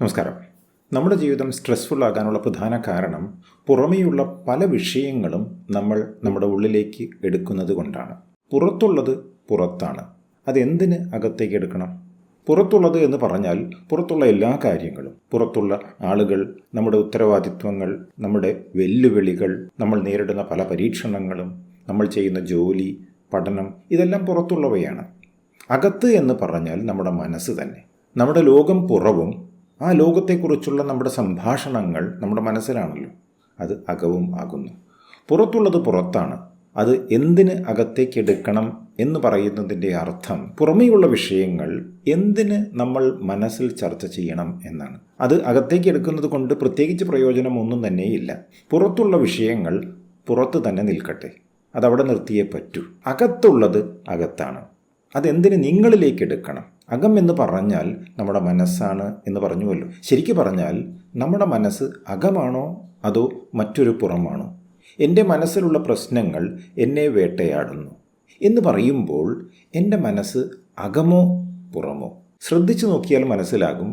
നമസ്കാരം. നമ്മുടെ ജീവിതം സ്ട്രെസ്ഫുൾ ആകാനുള്ള പ്രധാന കാരണം പുറമേയുള്ള പല വിഷയങ്ങളും നമ്മൾ നമ്മുടെ ഉള്ളിലേക്ക് എടുക്കുന്നത് കൊണ്ടാണ്. പുറത്തുള്ളത് പുറത്താണ്, അതെന്തിന് അകത്തേക്ക് എടുക്കണം? പുറത്തുള്ളത് എന്ന് പറഞ്ഞാൽ പുറത്തുള്ള എല്ലാ കാര്യങ്ങളും, പുറത്തുള്ള ആളുകൾ, നമ്മുടെ ഉത്തരവാദിത്വങ്ങൾ, നമ്മുടെ വെല്ലുവിളികൾ, നമ്മൾ നേരിടുന്ന പല പരീക്ഷണങ്ങളും, നമ്മൾ ചെയ്യുന്ന ജോലി, പഠനം, ഇതെല്ലാം പുറത്തുള്ളവയാണ്. അകത്ത് എന്ന് പറഞ്ഞാൽ നമ്മുടെ മനസ്സ് തന്നെ. നമ്മുടെ ലോകം പുറവും ആ ലോകത്തെക്കുറിച്ചുള്ള നമ്മുടെ സംഭാഷണങ്ങൾ നമ്മുടെ മനസ്സിലാണല്ലോ, അത് അകവും ആകുന്നു. പുറത്തുള്ളത് പുറത്താണ്, അത് എന്തിന് അകത്തേക്ക് എടുക്കണം എന്ന് പറയുന്നതിൻ്റെ അർത്ഥം പുറമേയുള്ള വിഷയങ്ങൾ എന്തിന് നമ്മൾ മനസ്സിൽ ചർച്ച ചെയ്യണം എന്നാണ്. അത് അകത്തേക്ക് എടുക്കുന്നത് കൊണ്ട് പ്രത്യേകിച്ച് പ്രയോജനമൊന്നും തന്നെയില്ല. പുറത്തുള്ള വിഷയങ്ങൾ പുറത്ത് തന്നെ നിൽക്കട്ടെ, അതവിടെ നിർത്തിയേ പറ്റൂ. അകത്തുള്ളത് അകത്താണ്, അതെന്തിന് നിങ്ങളിലേക്ക് എടുക്കണം? അകം എന്ന് പറഞ്ഞാൽ നമ്മുടെ മനസ്സാണ് എന്ന് പറഞ്ഞുവല്ലോ. ശരിക്കു പറഞ്ഞാൽ നമ്മുടെ മനസ്സ് അകമാണോ അതോ മറ്റൊരു പുറമാണോ? എൻ്റെ മനസ്സിലുള്ള പ്രശ്നങ്ങൾ എന്നെ വേട്ടയാടുന്നു എന്ന് പറയുമ്പോൾ എൻ്റെ മനസ്സ് അകമോ പുറമോ? ശ്രദ്ധിച്ചു നോക്കിയാൽ മനസ്സിലാകും,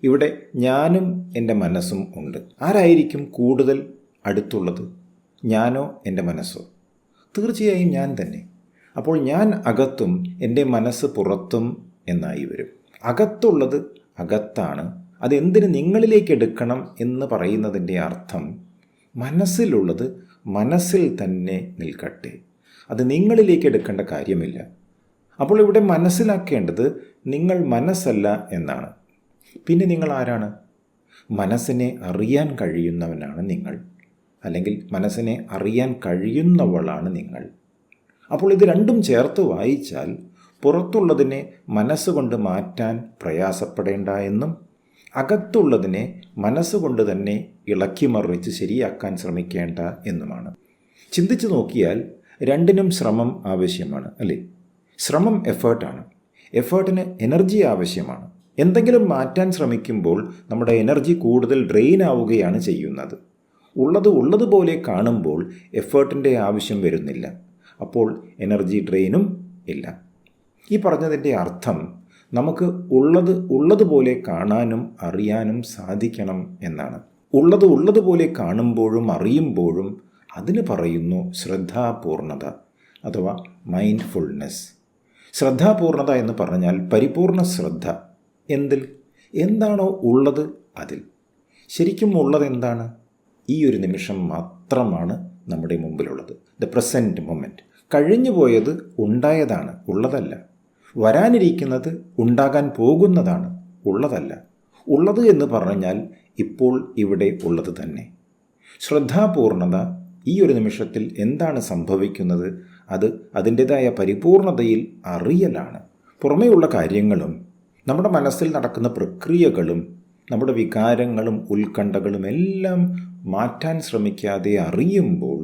ഇവിടെ ഞാനും എൻ്റെ മനസ്സും ഉണ്ട്. ആരായിരിക്കും കൂടുതൽ അടുത്തുള്ളത്, ഞാനോ എൻ്റെ മനസ്സോ? തീർച്ചയായും ഞാൻ തന്നെ. അപ്പോൾ ഞാൻ അകത്തും എൻ്റെ മനസ്സ് പുറത്തും എന്നായി വരും. അകത്തുള്ളത് അകത്താണ്, അതെന്തിന് നിങ്ങളിലേക്ക് എടുക്കണം എന്ന് പറയുന്നതിൻ്റെ അർത്ഥം മനസ്സിലുള്ളത് മനസ്സിൽ തന്നെ നിൽക്കട്ടെ, അത് നിങ്ങളിലേക്ക് എടുക്കേണ്ട കാര്യമില്ല. അപ്പോൾ ഇവിടെ മനസ്സിലാക്കേണ്ടത് നിങ്ങൾ മനസ്സല്ല എന്നാണ്. പിന്നെ നിങ്ങൾ ആരാണ്? മനസ്സിനെ അറിയാൻ കഴിയുന്നവനാണ് നിങ്ങൾ, അല്ലെങ്കിൽ മനസ്സിനെ അറിയാൻ കഴിയുന്നവളാണ് നിങ്ങൾ. അപ്പോൾ ഇത് രണ്ടും ചേർത്ത് വായിച്ചാൽ പുറത്തുള്ളതിനെ മനസ്സുകൊണ്ട് മാറ്റാൻ പ്രയാസപ്പെടേണ്ട എന്നും അകത്തുള്ളതിനെ മനസ്സുകൊണ്ട് തന്നെ ഇളക്കി മറിച്ച് ശരിയാക്കാൻ ശ്രമിക്കേണ്ട എന്നുമാണ്. ചിന്തിച്ചു നോക്കിയാൽ രണ്ടിനും ശ്രമം ആവശ്യമാണ്, അല്ലേ? ശ്രമം എഫേർട്ടാണ്. എഫേർട്ടിന് എനർജി ആവശ്യമാണ്. എന്തെങ്കിലും മാറ്റാൻ ശ്രമിക്കുമ്പോൾ നമ്മുടെ എനർജി കൂടുതൽ ഡ്രെയിൻ ആവുകയാണ് ചെയ്യുന്നത്. ഉള്ളതുപോലെ കാണുമ്പോൾ എഫേർട്ടിൻ്റെ ആവശ്യം വരുന്നില്ല, അപ്പോൾ എനർജി ഡ്രെയിനും ഇല്ല. ഈ പറഞ്ഞതിൻ്റെ അർത്ഥം നമുക്ക് ഉള്ളതുപോലെ കാണാനും അറിയാനും സാധിക്കണം എന്നാണ്. ഉള്ളതുപോലെ കാണുമ്പോഴും അറിയുമ്പോഴും അതിന് പറയുന്നു ശ്രദ്ധാപൂർണത അഥവാ മൈൻഡ്ഫുൾനെസ്. ശ്രദ്ധാപൂർണത എന്ന് പറഞ്ഞാൽ പരിപൂർണ ശ്രദ്ധ. എന്താണോ ഉള്ളത് അതിൽ. ശരിക്കും ഉള്ളത് എന്താണ്? ഈ ഒരു നിമിഷം മാത്രമാണ് നമ്മുടെ മുമ്പിലുള്ളത്. The present moment. കഴിഞ്ഞു പോയത് ഉണ്ടായതാണ്, ഉള്ളതല്ല. വരാനിരിക്കുന്നത് ഉണ്ടാകാൻ പോകുന്നതാണ്, ഉള്ളതല്ല. ഉള്ളത് എന്ന് പറഞ്ഞാൽ ഇപ്പോൾ ഇവിടെ ഉള്ളത് തന്നെ. ശ്രദ്ധാപൂർണത ഈ ഒരു നിമിഷത്തിൽ എന്താണ് സംഭവിക്കുന്നത്, അത് അതിൻ്റെതായ പരിപൂർണതയിൽ അറിയലാണ്. പുറമേയുള്ള കാര്യങ്ങളും നമ്മുടെ മനസ്സിൽ നടക്കുന്ന പ്രക്രിയകളും നമ്മുടെ വികാരങ്ങളും ഉത്കണ്ഠകളും എല്ലാം മാറ്റാൻ ശ്രമിക്കാതെ അറിയുമ്പോൾ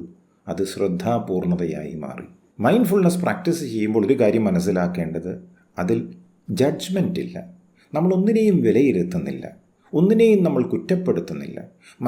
അത് ശ്രദ്ധാപൂർണതയായി മാറി. മൈൻഡ്ഫുൾനെസ് പ്രാക്ടീസ് ചെയ്യുമ്പോൾ ഒരു കാര്യം മനസ്സിലാക്കേണ്ടത്, അതിൽ ജഡ്ജ്മെൻ്റ് ഇല്ല. നമ്മൾ ഒന്നിനെയും വിലയിരുത്തുന്നില്ല, ഒന്നിനെയും നമ്മൾ കുറ്റപ്പെടുത്തുന്നില്ല.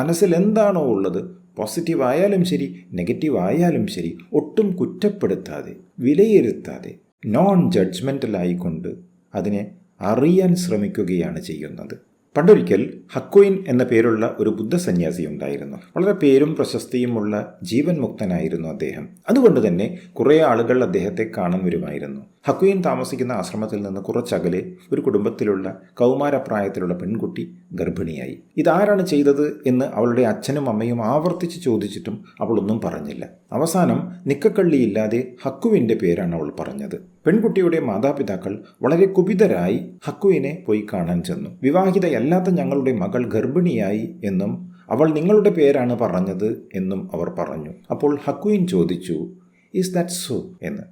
മനസ്സിൽ എന്താണോ ഉള്ളത്, പോസിറ്റീവ് ആയാലും ശരി നെഗറ്റീവ് ആയാലും ശരി, ഒട്ടും കുറ്റപ്പെടുത്താതെ വിലയിരുത്താതെ നോൺ ജഡ്ജ്മെൻ്റലായിക്കൊണ്ട് അതിനെ അറിയാൻ ശ്രമിക്കുകയാണ് ചെയ്യുന്നത്. പണ്ടൊരിക്കൽ ഹക്കുയിൻ എന്ന പേരുള്ള ഒരു ബുദ്ധസന്യാസി ഉണ്ടായിരുന്നു. വളരെ പേരും പ്രശസ്തിയുമുള്ള ജീവൻ മുക്തനായിരുന്നു അദ്ദേഹം. അതുകൊണ്ട് തന്നെ കുറേ ആളുകൾ അദ്ദേഹത്തെ കാണാൻ വരുമായിരുന്നു. ഹക്കുയിൻ താമസിക്കുന്ന ആശ്രമത്തിൽ നിന്ന് കുറച്ചകലെ ഒരു കുടുംബത്തിലുള്ള കൗമാരപ്രായത്തിലുള്ള പെൺകുട്ടി ഗർഭിണിയായി. ഇതാരാണ് ചെയ്തത് എന്ന് അവളുടെ അച്ഛനും അമ്മയും ആവർത്തിച്ച് ചോദിച്ചിട്ടും അവളൊന്നും പറഞ്ഞില്ല. അവസാനം നിക്കക്കള്ളിയില്ലാതെ ഹക്കുവിൻ്റെ പേരാണ് അവൾ പറഞ്ഞത്. പെൺകുട്ടിയുടെ മാതാപിതാക്കൾ വളരെ കുപിതരായി ഹക്കുവിനെ പോയി കാണാൻ ചെന്നു. വിവാഹിതയല്ലാത്ത ഞങ്ങളുടെ മകൾ ഗർഭിണിയായി എന്നും അവൾ നിങ്ങളുടെ പേരാണ് പറഞ്ഞത് എന്നും അവർ പറഞ്ഞു. അപ്പോൾ ഹക്കുയിൻ ചോദിച്ചു, ഈസ് ദാറ്റ് സോ എന്ന്,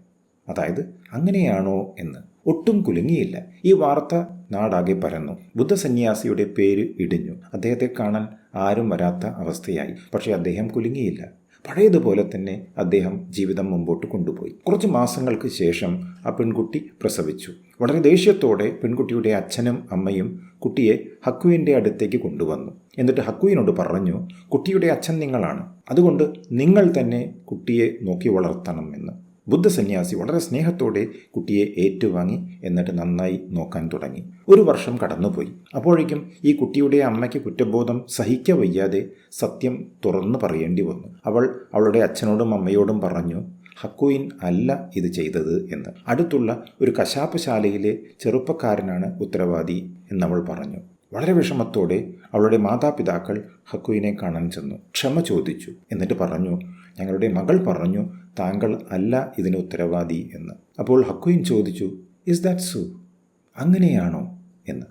അതായത് അങ്ങനെയാണോ എന്ന്. ഒട്ടും കുലുങ്ങിയില്ല. ഈ വാർത്ത നാടാകെ പരന്നു. ബുദ്ധസന്യാസിയുടെ പേര് ഇടിഞ്ഞു. അദ്ദേഹത്തെ കാണാൻ ആരും വരാത്ത അവസ്ഥയായി. പക്ഷേ അദ്ദേഹം കുലുങ്ങിയില്ല. പഴയതുപോലെ തന്നെ അദ്ദേഹം ജീവിതം മുമ്പോട്ട് കൊണ്ടുപോയി. കുറച്ച് മാസങ്ങൾക്ക് ശേഷം ആ പെൺകുട്ടി പ്രസവിച്ചു. വളരെ ദേഷ്യത്തോടെ പെൺകുട്ടിയുടെ അച്ഛനും അമ്മയും കുട്ടിയെ ഹക്കുവിൻ്റെ അടുത്തേക്ക് കൊണ്ടുവന്നു. എന്നിട്ട് ഹക്കുവിനോട് പറഞ്ഞു, കുട്ടിയുടെ അച്ഛൻ നിങ്ങളാണ്, അതുകൊണ്ട് നിങ്ങൾ തന്നെ കുട്ടിയെ നോക്കി വളർത്തണം എന്ന്. ബുദ്ധസന്യാസി വളരെ സ്നേഹത്തോടെ കുട്ടിയെ ഏറ്റുവാങ്ങി, എന്നിട്ട് നന്നായി നോക്കാൻ തുടങ്ങി. 1 വർഷം കടന്നുപോയി. അപ്പോഴേക്കും ഈ കുട്ടിയുടെ അമ്മയ്ക്ക് കുറ്റബോധം സഹിക്കവയ്യാതെ സത്യം തുറന്നു പറയേണ്ടി വന്നു. അവൾ അവളുടെ അച്ഛനോടും അമ്മയോടും പറഞ്ഞു, ഹക്കുയിൻ അല്ല ഇത് ചെയ്തത് എന്ന്. അടുത്തുള്ള ഒരു കശാപ്പ് ശാലയിലെ ചെറുപ്പക്കാരനാണ് ഉത്തരവാദി എന്നവൾ പറഞ്ഞു. വളരെ വിഷമത്തോടെ അവളുടെ മാതാപിതാക്കൾ ഹക്കുയിനെ കാണാൻ ചെന്നു. ക്ഷമ ചോദിച്ചു. എന്നിട്ട് പറഞ്ഞു, ഞങ്ങളുടെ മകൾ പറഞ്ഞു താങ്കൾ അല്ല ഇതിന് ഉത്തരവാദി എന്ന്. അപ്പോൾ ഹക്കുയിൻ ചോദിച്ചു, ഇസ് ദാറ്റ് സോ? അങ്ങനെയാണോ എന്ന്.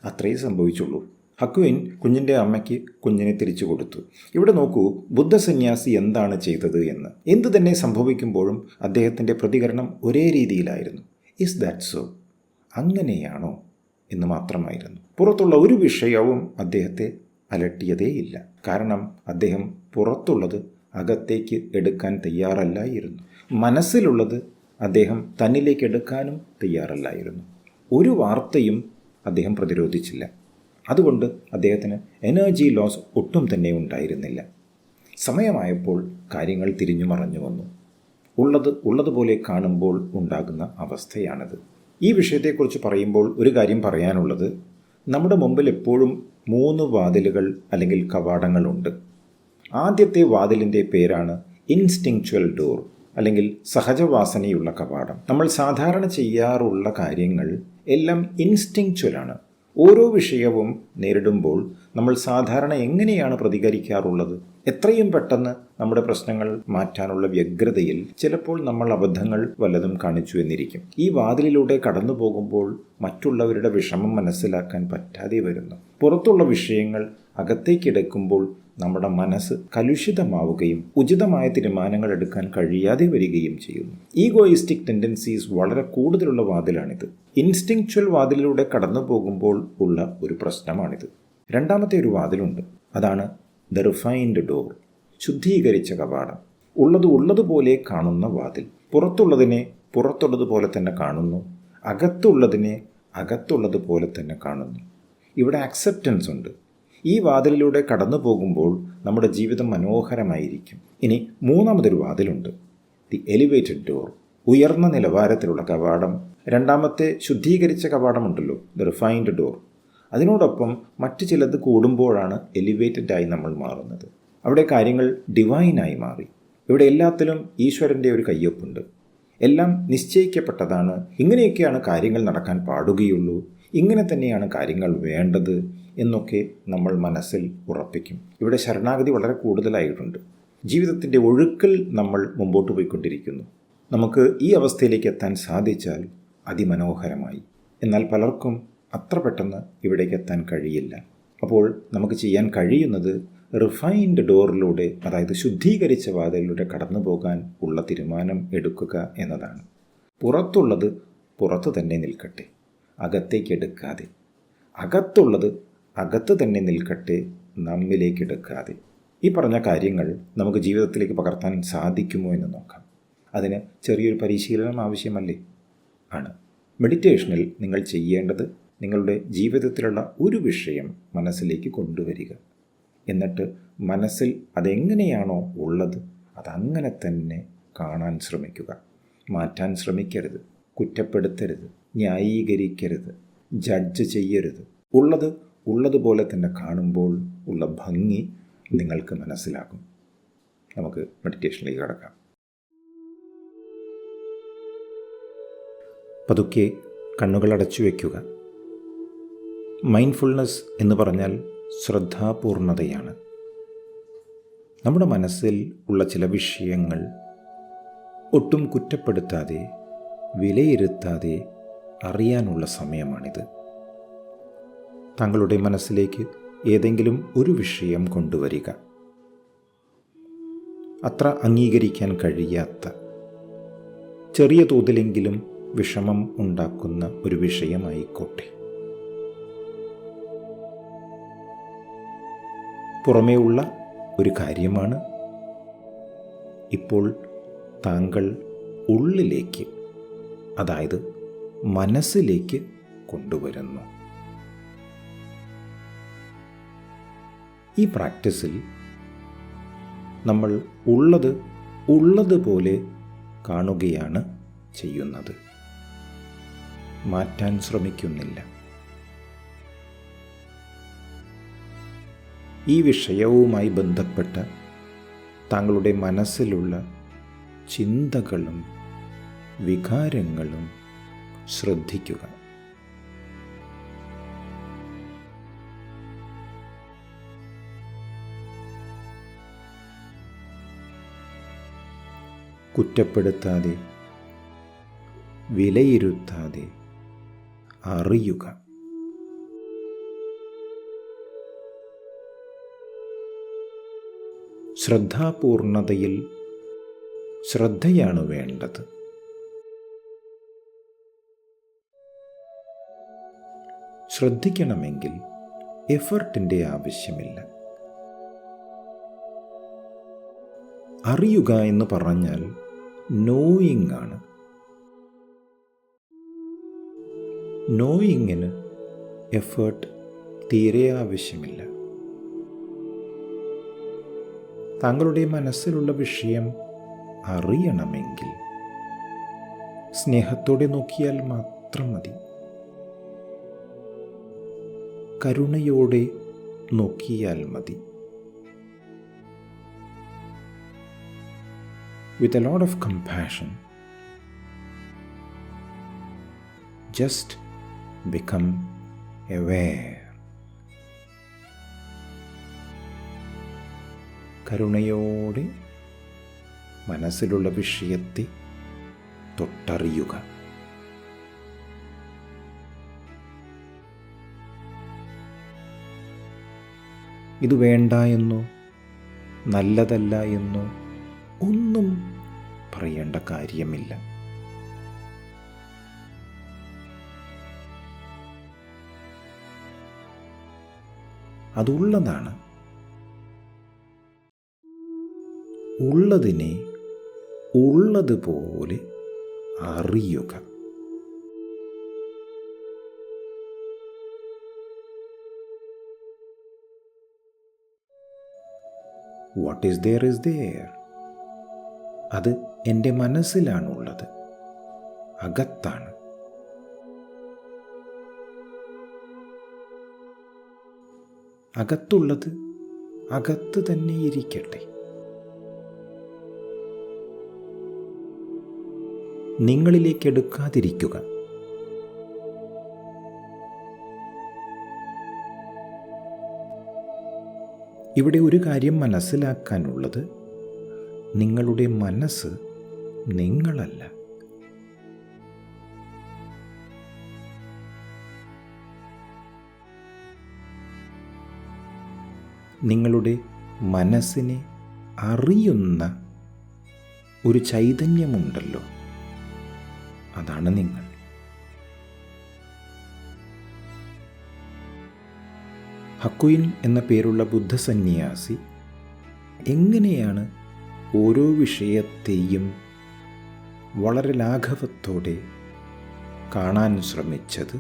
അത്രേ സംഭവിച്ചുള്ളൂ. ഹക്കുയിൻ കുഞ്ഞിൻ്റെ അമ്മയ്ക്ക് കുഞ്ഞിനെ തിരിച്ചു കൊടുത്തു. ഇവിടെ നോക്കൂ, ബുദ്ധസന്യാസി എന്താണ് ചെയ്തത് എന്ന്. എന്തു തന്നെ സംഭവിക്കുമ്പോഴും അദ്ദേഹത്തിൻ്റെ പ്രതികരണം ഒരേ രീതിയിലായിരുന്നു. Is that so? അങ്ങനെയാണോ എന്ന് മാത്രമായിരുന്നു. പുറത്തുള്ള ഒരു വിഷയവും അദ്ദേഹത്തെ അലട്ടിയതേയില്ല. കാരണം അദ്ദേഹം പുറത്തുള്ളത് അകത്തേക്ക് എടുക്കാൻ തയ്യാറല്ലായിരുന്നു. മനസ്സിലുള്ളത് അദ്ദേഹം തന്നിലേക്ക് എടുക്കാനും തയ്യാറല്ലായിരുന്നു. ഒരു വാർത്തയും അദ്ദേഹം പ്രതിരോധിച്ചില്ല. അതുകൊണ്ട് അദ്ദേഹത്തിന് എനർജി ലോസ് ഒട്ടും തന്നെ ഉണ്ടായിരുന്നില്ല. സമയമായപ്പോൾ കാര്യങ്ങൾ തിരിഞ്ഞു മറഞ്ഞു വന്നു. ഉള്ളതുപോലെ കാണുമ്പോൾ ഉണ്ടാകുന്ന അവസ്ഥയാണിത്. ഈ വിഷയത്തെക്കുറിച്ച് പറയുമ്പോൾ ഒരു കാര്യം പറയാനുള്ളത്, നമ്മുടെ മുമ്പിൽ എപ്പോഴും 3 വാതിലുകൾ അല്ലെങ്കിൽ കവാടങ്ങളുണ്ട്. ആദ്യത്തെ വാതിലിൻ്റെ പേരാണ് ഇൻസ്റ്റിങ്ച്വൽ ഡോർ അല്ലെങ്കിൽ സഹജവാസനയുള്ള കവാടം. നമ്മൾ സാധാരണ ചെയ്യാറുള്ള കാര്യങ്ങൾ എല്ലാം ഇൻസ്റ്റിങ്ച്വലാണ്. ഓരോ വിഷയവും നേരിടുമ്പോൾ നമ്മൾ സാധാരണ എങ്ങനെയാണ് പ്രതികരിക്കാറുള്ളത്? എത്രയും പെട്ടെന്ന് നമ്മുടെ പ്രശ്നങ്ങൾ മാറ്റാനുള്ള വ്യഗ്രതയിൽ ചിലപ്പോൾ നമ്മൾ അബദ്ധങ്ങൾ വല്ലതും കാണിച്ചു എന്നിരിക്കും. ഈ വാതിലിലൂടെ കടന്നു പോകുമ്പോൾ മറ്റുള്ളവരുടെ വിഷമം മനസ്സിലാക്കാൻ പറ്റാതെ വരുന്നു. പുറത്തുള്ള വിഷയങ്ങൾ അകത്തേക്കെടുക്കുമ്പോൾ നമ്മുടെ മനസ്സ് കലുഷിതമാവുകയും ഉചിതമായ തീരുമാനങ്ങൾ എടുക്കാൻ കഴിയാതെ വരികയും ചെയ്യുന്നു. ഈഗോയിസ്റ്റിക് ടെൻഡൻസീസ് വളരെ കൂടുതലുള്ള വാതിലാണിത്. ഇൻസ്റ്റിങ്ച്വൽ വാതിലിലൂടെ കടന്നു പോകുമ്പോൾ ഉള്ള ഒരു പ്രശ്നമാണിത്. രണ്ടാമത്തെ ഒരു വാതിലുണ്ട്. അതാണ് ദ റിഫൈൻഡ് ഡോർ, ശുദ്ധീകരിച്ച കവാടം. ഉള്ളതുപോലെ കാണുന്ന വാതിൽ. പുറത്തുള്ളതിനെ പുറത്തുള്ളതുപോലെ തന്നെ കാണുന്നു, അകത്തുള്ളതിനെ അകത്തുള്ളതുപോലെ തന്നെ കാണുന്നു. ഇവിടെ അക്സെപ്റ്റൻസ് ഉണ്ട്. ഈ വാതിലിലൂടെ കടന്നു പോകുമ്പോൾ നമ്മുടെ ജീവിതം മനോഹരമായിരിക്കും. ഇനി മൂന്നാമതൊരു വാതിലുണ്ട്, ദി എലിവേറ്റഡ് ഡോർ, ഉയർന്ന നിലവാരത്തിലുള്ള കവാടം. രണ്ടാമത്തെ ശുദ്ധീകരിച്ച കവാടമുണ്ടല്ലോ, ദ റിഫൈൻഡ് ഡോർ. അതിനോടൊപ്പം മറ്റു ചിലത് കൂടുമ്പോഴാണ് എലിവേറ്റഡായി നമ്മൾ മാറുന്നത്. അവിടെ കാര്യങ്ങൾ ഡിവൈനായി മാറി. ഇവിടെ എല്ലാത്തിലും ഈശ്വരൻ്റെ ഒരു കയ്യൊപ്പുണ്ട്. എല്ലാം നിശ്ചയിക്കപ്പെട്ടതാണ്. ഇങ്ങനെയൊക്കെയാണ് കാര്യങ്ങൾ നടക്കാൻ പാടുകയുള്ളൂ, ഇങ്ങനെ തന്നെയാണ് കാര്യങ്ങൾ വേണ്ടത് എന്നൊക്കെ നമ്മൾ മനസ്സിൽ ഉറപ്പിക്കും. ഇവിടെ ശരണാഗതി വളരെ കൂടുതലായിട്ടുണ്ട്. ജീവിതത്തിൻ്റെ ഒഴുക്കിൽ നമ്മൾ മുമ്പോട്ട് പോയിക്കൊണ്ടിരിക്കുന്നു. നമുക്ക് ഈ അവസ്ഥയിലേക്ക് എത്താൻ സാധിച്ചാൽ അതിമനോഹരമായി. എന്നാൽ പലർക്കും അത്ര പെട്ടെന്ന് ഇവിടേക്ക് എത്താൻ കഴിയില്ല. അപ്പോൾ നമുക്ക് ചെയ്യാൻ കഴിയുന്നത് റിഫൈൻഡ് ഡോറിലൂടെ, അതായത് ശുദ്ധീകരിച്ച വാതിലിലൂടെ കടന്നു പോകാൻ ഉള്ള തീരുമാനം എടുക്കുക എന്നതാണ്. പുറത്തുള്ളത് പുറത്ത് തന്നെ നിൽക്കട്ടെ, അകത്തേക്ക് എടുക്കാതെ. അകത്തുള്ളത് അകത്ത് തന്നെ നിൽക്കട്ടെ, നമ്മിലേക്ക് എടുക്കാതെ. ഈ പറഞ്ഞ കാര്യങ്ങൾ നമുക്ക് ജീവിതത്തിലേക്ക് പകർത്താൻ സാധിക്കുമോ എന്ന് നോക്കാം. അതിന് ചെറിയൊരു പരിശീലനം ആവശ്യമല്ലേ? ആണ്. മെഡിറ്റേഷനിൽ നിങ്ങൾ ചെയ്യേണ്ടത് നിങ്ങളുടെ ജീവിതത്തിലുള്ള ഒരു വിഷയം മനസ്സിലേക്ക് കൊണ്ടുവരിക. എന്നിട്ട് മനസ്സിൽ അതെങ്ങനെയാണോ ഉള്ളത് അതങ്ങനെ തന്നെ കാണാൻ ശ്രമിക്കുക. മാറ്റാൻ ശ്രമിക്കരുത്, കുറ്റപ്പെടുത്തരുത്, ന്യായീകരിക്കരുത്, ജഡ്ജ് ചെയ്യരുത്. ഉള്ളതുപോലെ തന്നെ കാണുമ്പോൾ ഉള്ള ഭംഗി നിങ്ങൾക്ക് മനസ്സിലാകും. നമുക്ക് മെഡിറ്റേഷനിലേക്ക് കടക്കാം. പതുക്കെ കണ്ണുകൾ അടച്ചു വയ്ക്കുക. മൈൻഡ്ഫുൾനെസ് എന്ന് പറഞ്ഞാൽ ശ്രദ്ധാപൂർണതയാണ്. നമ്മുടെ മനസ്സിൽ ഉള്ള ചില വിഷയങ്ങൾ ഒട്ടും കുറ്റപ്പെടുത്താതെ, വിലയിരുത്താതെ അറിയാനുള്ള സമയമാണിത്. താങ്കളുടെ മനസ്സിലേക്ക് ഏതെങ്കിലും ഒരു വിഷയം കൊണ്ടുവരിക. അത്ര അംഗീകരിക്കാൻ കഴിയാത്ത, ചെറിയ തോതിലെങ്കിലും വിഷമം ഉണ്ടാക്കുന്ന ഒരു വിഷയമായിക്കോട്ടെ. പുറമേ ഉള്ള ഒരു കാര്യമാണ്. ഇപ്പോൾ താങ്കൾ ഉള്ളിലേക്ക്, അതായത് മനസ്സിലേക്ക് കൊണ്ടുവരുന്നു. ഈ പ്രാക്ടീസിൽ നമ്മൾ ഉള്ളതുപോലെ കാണുകയാണ് ചെയ്യുന്നത്. മാറ്റാൻ ശ്രമിക്കുന്നില്ല. ഈ വിഷയവുമായി ബന്ധപ്പെട്ട താങ്കളുടെ മനസ്സിലുള്ള ചിന്തകളും വികാരങ്ങളും ശ്രദ്ധിക്കുക. കുറ്റപ്പെടുത്താതെ, വിലയിരുത്താതെ അറിയുക. ശ്രദ്ധാപൂർണതയിൽ ശ്രദ്ധയാണ് വേണ്ടത്. ശ്രദ്ധിക്കണമെങ്കിൽ എഫർട്ടിൻ്റെ ആവശ്യമില്ല. അറിയുക എന്ന് പറഞ്ഞാൽ നോയിങ് ആണ്. നോയിങ്ങിന് എഫേർട്ട് തീരെ ആവശ്യമില്ല. താങ്കളുടെ മനസ്സിലുള്ള വിഷയം അറിയണമെങ്കിൽ സ്നേഹത്തോടെ നോക്കിയാൽ മാത്രം മതി. കരുണയോടെ നോക്കിയാൽ മതി. With a lot of compassion, just become aware. കരുണയോടെ മനസ്സിലുള്ള വിഷയത്തെ തൊട്ടറിയുക. ഇത് വേണ്ട എന്നോ നല്ലതല്ല എന്നോ ഒന്നും പറയേണ്ട കാര്യമില്ല. അതുള്ളതാണ്. ഉള്ളതിനെ ഉള്ളതുപോലെ അറിയുക. What is there is there. അത് എൻ്റെ മനസ്സിലാണുള്ളത്, അകത്താണ്. അകത്തുള്ളത് അകത്ത് തന്നെ ഇരിക്കട്ടെ. നിങ്ങളിലേക്ക് എടുക്കാതിരിക്കുക. ഇവിടെ ഒരു കാര്യം മനസ്സിലാക്കാനുള്ളത്, നിങ്ങളുടെ മനസ്സ് നിങ്ങളല്ല. നിങ്ങളുടെ മനസ്സിനെ അറിയുന്ന ഒരു ചൈതന്യമുണ്ടല്ലോ, അതാണ് നിങ്ങൾ. ഹക്കുയിൻ എന്ന പേരുള്ള ബുദ്ധസന്യാസി എങ്ങനെയാണ് ഓരോ വിഷയത്തെയും വളരെ ലാഘവത്തോടെ കാണാൻ ശ്രമിച്ചത്,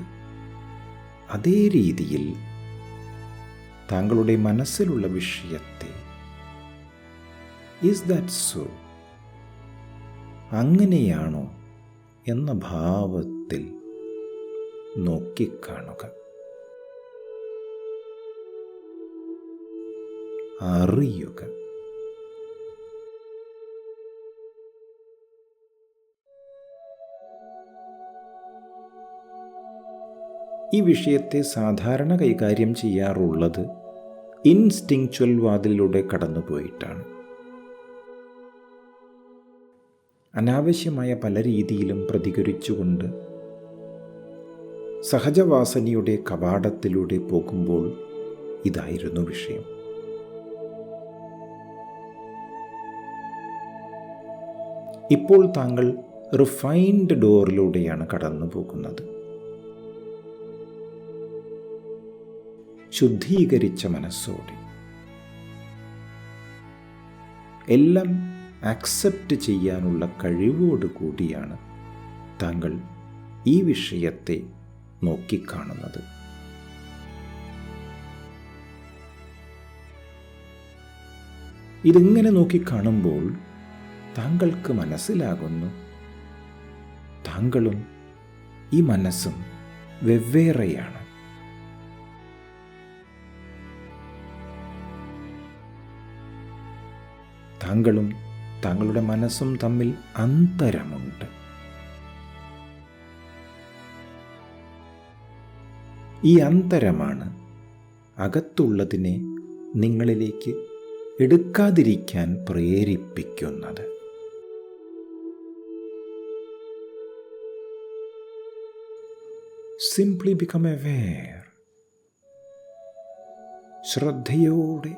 അതേ രീതിയിൽ താങ്കളുടെ മനസ്സിലുള്ള വിഷയത്തെ ഈസ് ദാറ്റ് സോ, അങ്ങനെയാണോ എന്ന ഭാവത്തിൽ നോക്കിക്കാണുക. അറിയുക. ഈ വിഷയത്തെ സാധാരണ കൈകാര്യം ചെയ്യാറുള്ളത് ഇൻസ്റ്റിങ്ച്വൽ വാതിലിലൂടെ കടന്നുപോയിട്ടാണ്. അനാവശ്യമായ പല രീതിയിലും പ്രതികരിച്ചുകൊണ്ട് സഹജവാസനയുടെ കവാടത്തിലൂടെ പോകുമ്പോൾ ഇതായിരുന്നു വിഷയം. ഇപ്പോൾ താങ്കൾ റിഫൈൻഡ് ഡോറിലൂടെയാണ് കടന്നു പോകുന്നത്. ശുദ്ധീകരിച്ച മനസ്സോടെ എല്ലാം ആക്സെപ്റ്റ് ചെയ്യാനുള്ള കഴിവോടുകൂടിയാണ് താങ്കൾ ഈ വിഷയത്തെ നോക്കിക്കാണുന്നത്. ഇതിങ്ങനെ നോക്കിക്കാണുമ്പോൾ താങ്കൾക്ക് മനസ്സിലാകുന്നു താങ്കളും ഈ മനസ്സും വെവ്വേറെയാണ്. താങ്കളും താങ്കളുടെ മനസ്സും തമ്മിൽ അന്തരമുണ്ട്. ഈ അന്തരമാണ് അകത്തുള്ളതിനെ നിങ്ങളിലേക്ക് എടുക്കാതിരിക്കാൻ പ്രേരിപ്പിക്കുന്നത്. Simply become aware. ശ്രദ്ധയോടെ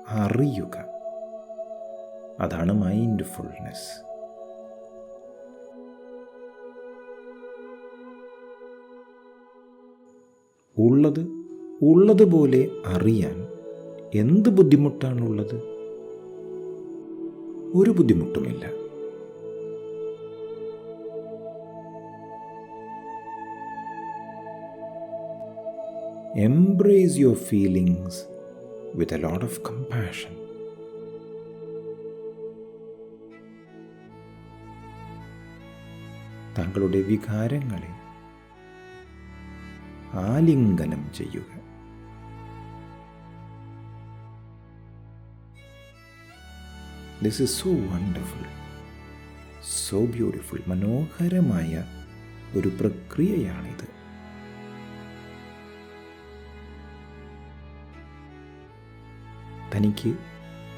അറിയുക. അതാണ് മൈൻഡ്ഫുൾനെസ്. ഉള്ളതുപോലെ അറിയാൻ എന്ത് ബുദ്ധിമുട്ടാണുള്ളത്? ഒരു ബുദ്ധിമുട്ടുമില്ല. Embrace your feelings with a lot of compassion. താങ്കളുടെ വികാരങ്ങളെ ആലിംഗനം ചെയ്യുക. This is so wonderful, so beautiful. മനോഹരമായ ഒരു പ്രക്രിയയാണിത്. തനിക്ക്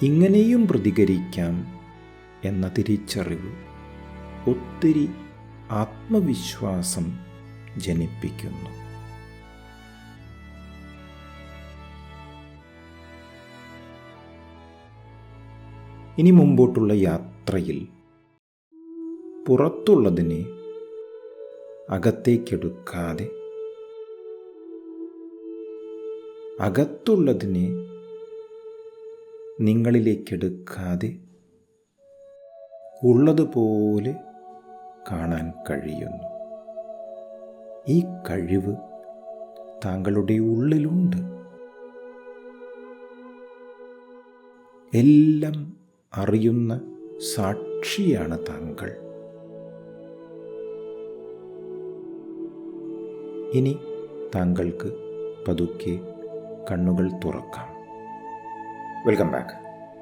ഇങ്ങനെയും പ്രതികരിക്കാം എന്ന തിരിച്ചറിവ് ഒത്തിരി ആത്മവിശ്വാസം ജനിപ്പിക്കുന്നു. ഇനി മുമ്പോട്ടുള്ള യാത്രയിൽ പുറത്തുള്ളതിനെ അകത്തേക്കെടുക്കാതെ അകത്തുള്ളതിനെ നിങ്ങളിലേക്കെടുക്കാതെ ഉള്ളതുപോലെ കാണാൻ കഴിയുന്നു. ഈ കഴിവ് താങ്കളുടെ ഉള്ളിലുണ്ട്. എല്ലാം അറിയുന്ന സാക്ഷിയാണ് താങ്കൾ. ഇനി താങ്കൾക്ക് പതുക്കെ കണ്ണുകൾ തുറക്കാം. Welcome back.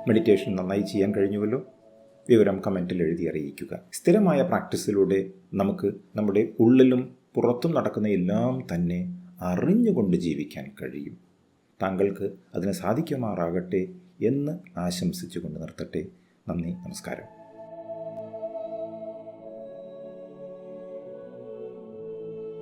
മെഡിറ്റേഷൻ നന്നായി ചെയ്യാൻ കഴിഞ്ഞുവല്ലോ? വിവരം കമൻറ്റിൽ എഴുതി അറിയിക്കുക. സ്ഥിരമായ പ്രാക്ടീസിലൂടെ നമുക്ക് നമ്മുടെ ഉള്ളിലും പുറത്തും നടക്കുന്ന എല്ലാം തന്നെ അറിഞ്ഞുകൊണ്ട് ജീവിക്കാൻ കഴിയും. താങ്കൾക്ക് അതിന് സാധിക്കുമാറാകട്ടെ എന്ന് ആശംസിച്ചുകൊണ്ട് നിർത്തട്ടെ. നന്ദി, നമസ്കാരം.